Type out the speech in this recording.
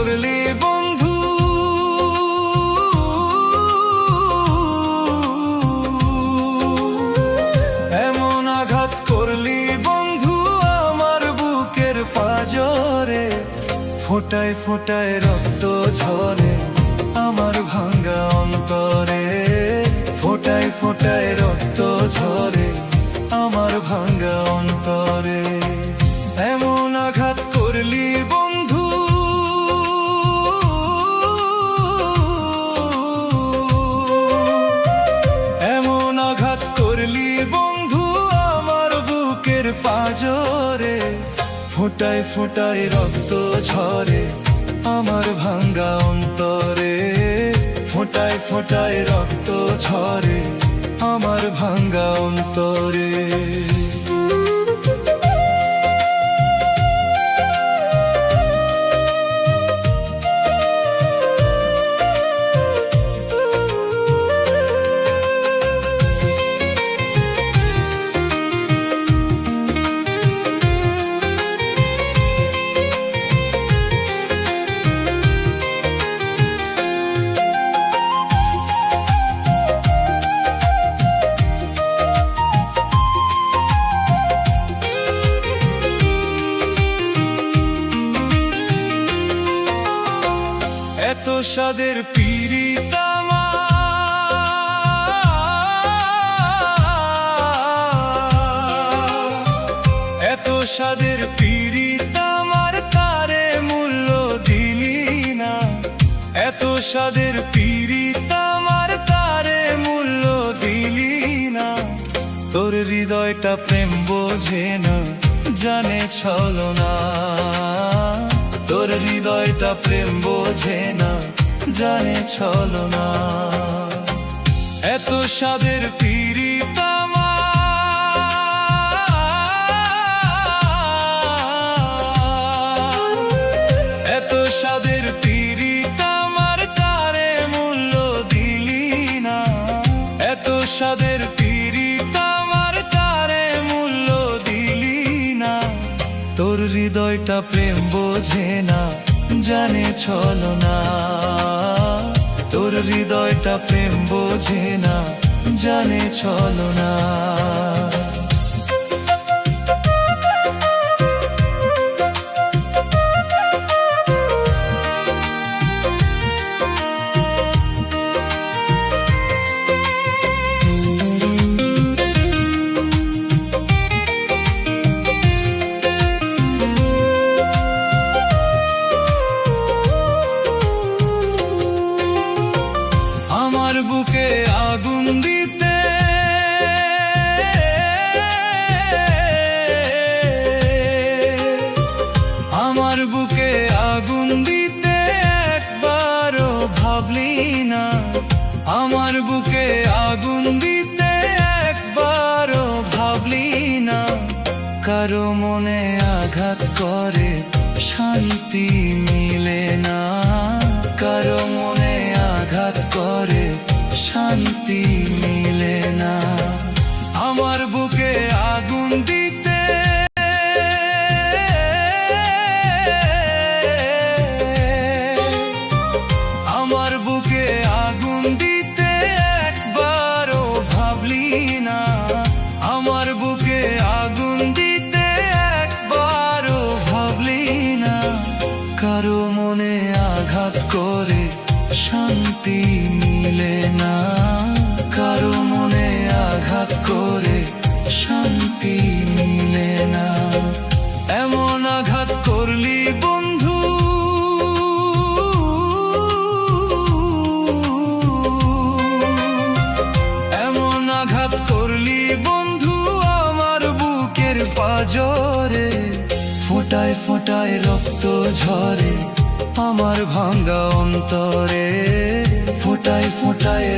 করলি বন্ধু, এমন আঘাত করলি বন্ধু আমার বুকের পাঁজরে। ফোঁটায় ফোঁটায় রক্ত ঝরে আমার ভাঙ্গা অন্তরে। ফোঁটায় ফোঁটায় রক্ত ঝরে আমার ভাঙ্গা অন্তরে। এমন আঘাত করলি বন্ধু, এমন আঘাত করলি বন্ধু আমার বুকের পাঁজরে। ফোঁটায় ফোঁটায় রক্ত ঝরে আমার ভাঙ্গা অন্তরে। ফোঁটায় ফোঁটায় রক্ত ঝরে আমার ভাঙ্গা অন্তরে। এত স্বাদের পীড়িত আমার, এত স্বাদের পীড়িত আমার তারে মূল্য দিলি না। এত স্বাদের পীড়িত আমার তারে মূল্য দিলি না। তোর হৃদয়টা প্রেম বোঝে না, জানে ছলনা। তোর হৃদয়টা প্রেম বোঝে না, জানে ছলনা। এত স্বাদের পীড়িত আমার, এত স্বাদের পীড়িত আমার তারে মূল্য দিলি না। এত স্বাদের পীড়িত আমার তারে মূল্য দিলি না। তোর হৃদয়টা প্রেম বোঝে না, জানে ছলনা। তোর হৃদয়টা প্রেম বোঝে না, জানে ছলনা। আমার বুকে আগুন দিতে, আমার বুকে আগুন দিতে একবারও ভাবলি না। আমার বুকে আগুন দিতে একবারও ভাবলি না। কারো মনে আঘাত করে শান্তি মিলে না। কারো মনে আঘাত করে শান্তি মিলে না। আমার বুকে আগুন দিতে, আমার বুকে আগুন দিতে একবারও ভাবলি না। আমার বুকে আগুন দিতে একবারও ভাবলি না। কারো মনে আঘাত করে শান্তি মিলে না। কারো মনে আঘাত করে শান্তি মিলে না। এমন আঘাত করলি বন্ধু, এমন আঘাত করলি বন্ধু আমার বুকের পাঁজরে। ফোঁটায় ফোঁটায় রক্ত ঝরে আমার ভাঙ্গা অন্তরে। ফোঁটায় ফোঁটায়